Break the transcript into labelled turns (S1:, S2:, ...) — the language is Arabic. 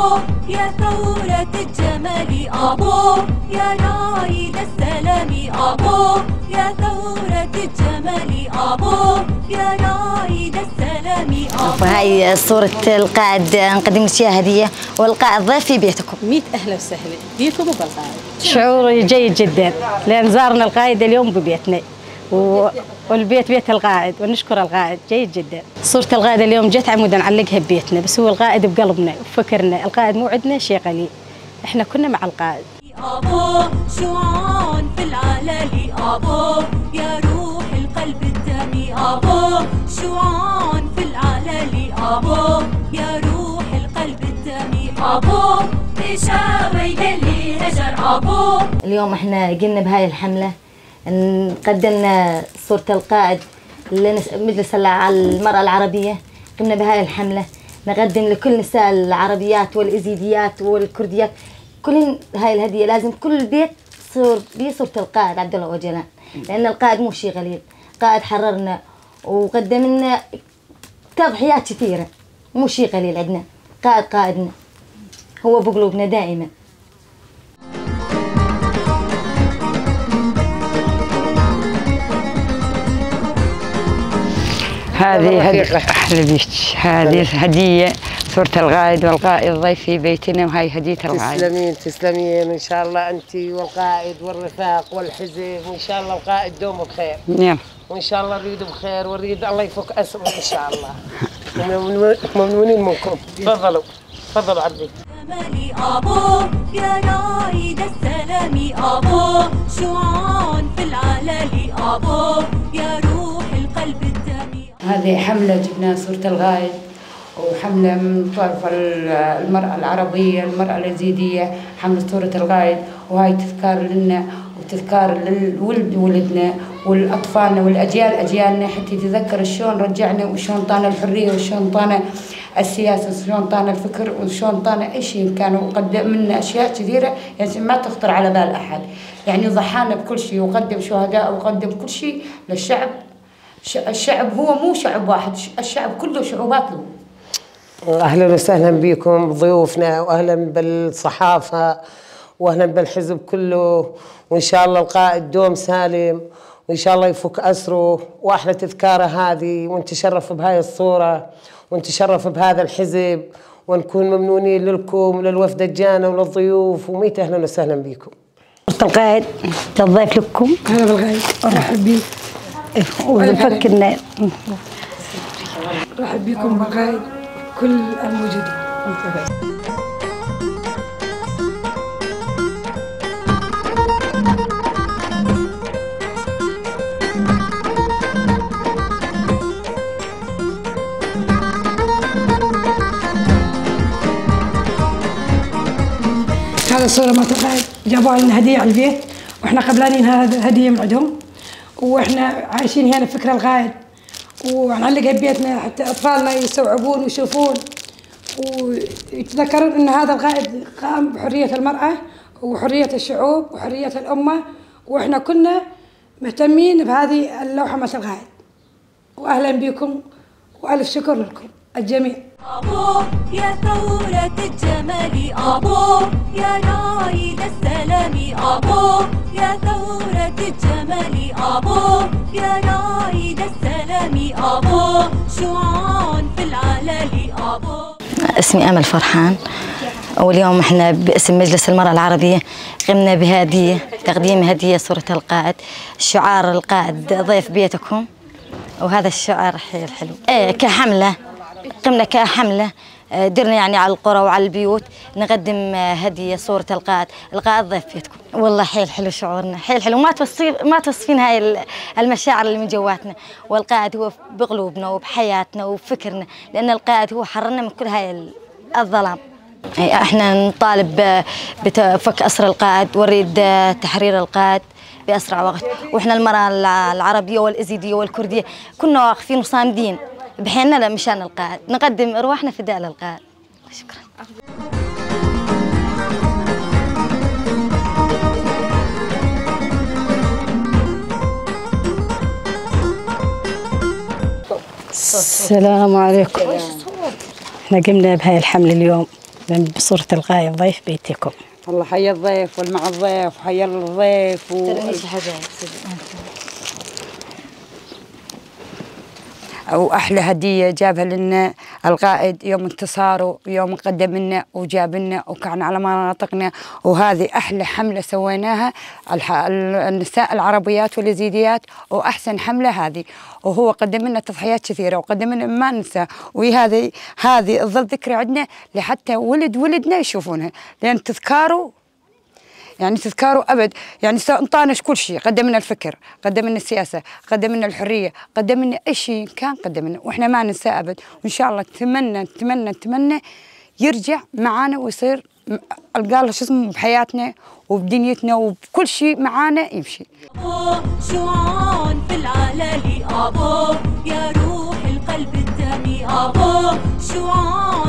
S1: أبو يا ثورة الجمال أبو يا رايد السلام أبو يا ثورة الجمال أبو يا رايد السلام أبو.
S2: هاي صورة القائد نقدم لك اياها هدية، والقائد ضيف في بيتكم.
S3: 100 أهلا وسهلا فيكم وبالقائد.
S4: شعور جيد جدا لأن زارنا القائد اليوم ببيتنا والبيت بيت القائد، ونشكر القائد جيد جدا. صورة القائد اليوم جت عمود نعلقها ببيتنا، بس هو القائد بقلبنا وفكرنا، القائد مو عندنا شيء قليل، احنا كنا مع القائد.
S1: أبو شعان في العلالي أبو يا روح القلب الدمي أبو شعان في العلالي أبو يا روح القلب الدمي أبو تشاوي اللي هجر أبو.
S2: اليوم احنا قلنا بهاي الحملة قدمنا صورة القائد لمجلس المرأة العربية، قمنا بهاي الحملة نقدم لكل نساء العربيات والإزيديات والكرديات كل هاي الهدية. لازم كل بيت بصورة القائد عبد الله وجلان، لأن القائد مو شيء قليل، قائد حررنا وقدم لنا تضحيات كثيرة، مو شيء قليل عندنا، قائدنا هو بقلوبنا دائما.
S5: هذه أحلى بيك، هذه هدية صورة القائد والقائد ضيف في بيتنا، وهي هدية القائد.
S6: تسلمين تسلمين، وإن شاء الله أنت والقائد والرفاق والحزب، وإن شاء الله القائد دوم بخير.
S5: نعم.
S6: وإن شاء الله نريد بخير ونريد الله يفك أسره إن شاء الله. ممنونين منكم. تفضلوا تفضلوا عبدي.
S1: أبو يا رايد السلام أبو شعان في العلالي أبو يا روح القلب الدمي.
S7: هذه حملة جبنا صورة القائد، وحملة من طرف المرأة العربية المرأة اليزيدية، حملة صورة القائد، وهاي تذكار لنا وتذكار للولد ولدنا والأطفالنا والأجيال أجيالنا، حتى يتذكر شلون رجعنا وشلون طانا الحرية وشلون طانا السياسة وشلون طانا الفكر وشلون طانا أي شيء كان، وقدم لنا أشياء كثيرة يعني ما تخطر على بال أحد، يعني ضحانا بكل شيء وقدم شهداء وقدم كل شيء للشعب. الشعب هو مو شعب واحد، الشعب كله شعوبات له.
S6: أهلا وسهلا بكم ضيوفنا، وأهلا بالصحافة، وأهلا بالحزب كله، وإن شاء الله القائد دوم سالم، وإن شاء الله يفك أسره، وأحلى تذكارة هذه، ونتشرف بهاي الصورة ونتشرف بهذا الحزب، ونكون ممنونين لكم وللوفد الجانا وللضيوف، وميت أهلا وسهلا بكم.
S4: القائد تضيف لكم.
S8: أهلا بالقائد، أرحب بيك.
S4: ونفكرنا
S8: أرحب بكم بالقائد كل الموجودين. هذا الصورة مالت القائد جابوها لنا هدية على البيت، واحنا قبلانين هذا هدية من عندهم، واحنا عايشين هنا فكرة القائد، ونعلقها ببيتنا حتى اطفالنا يستوعبون ويشوفون ويتذكرون ان هذا القائد قام بحرية المرأة وحرية الشعوب وحرية الأمة، واحنا كنا مهتمين بهذه اللوحة مالت القائد. واهلا بكم والف شكر لكم الجميع.
S1: أبو يا ثورة الجمال أبو يا رايد السلام أبو يا ثورة الجمال أبو يا رايد السلام أبو شعان في العلالي أبو.
S2: اسمي أمل فرحان، واليوم احنا باسم مجلس المرأة العربية قمنا بهدية تقديم هدية صورة القائد، شعار القائد ضيف بيتكم، وهذا الشعار حيل حلو. كحملة قمنا كحملة درنا يعني على القرى وعلى البيوت نقدم هدية صورة القائد ضيف بيتكم. والله حيل حلو شعورنا، حيل حلو، ما توصفين هاي المشاعر اللي من جواتنا، والقائد هو بقلوبنا وبحياتنا وبفكرنا، لأن القائد هو حررنا من كل هاي الظلام. احنا نطالب بفك أسر القائد ونريد تحرير القائد بأسرع وقت، واحنا المرأة العربية والإزيدية والكردية كنا واقفين وصامدين بحيننا مشان القائد، نقدم أرواحنا فداء للقائد. شكرا.
S4: السلام عليكم. احنا قمنا بهاي الحملة اليوم من صورة القائد ضيف بيتكم.
S5: الله حيا الضيف والمع الضيف وحيا الضيف وأحلى هدية جابها لنا القائد يوم انتصاره، يوم قدم لنا وجاب لنا وكان على مناطقنا. وهذه أحلى حملة سويناها النساء العربيات واليزيديات، وأحسن حملة هذه. وهو قدم لنا تضحيات كثيرة وقدم لنا ما ننسى. وهذه تظل ذكرى عندنا لحتى ولدنا يشوفونها، لأن تذكاره يعني تذكاروا أبد. يعني انطانش كل شيء، قدم لنا الفكر، قدم لنا السياسة، قدم لنا الحرية، قدم لنا أي شيء كان قدم لنا، وإحنا ما ننسى أبد. وإن شاء الله نتمنى يرجع معانا ويصير قال شو اسمه بحياتنا وبدنيتنا وبكل شيء معانا يمشي.
S1: شعان في العلالي أبو يا روح القلب الدمي أبو شعان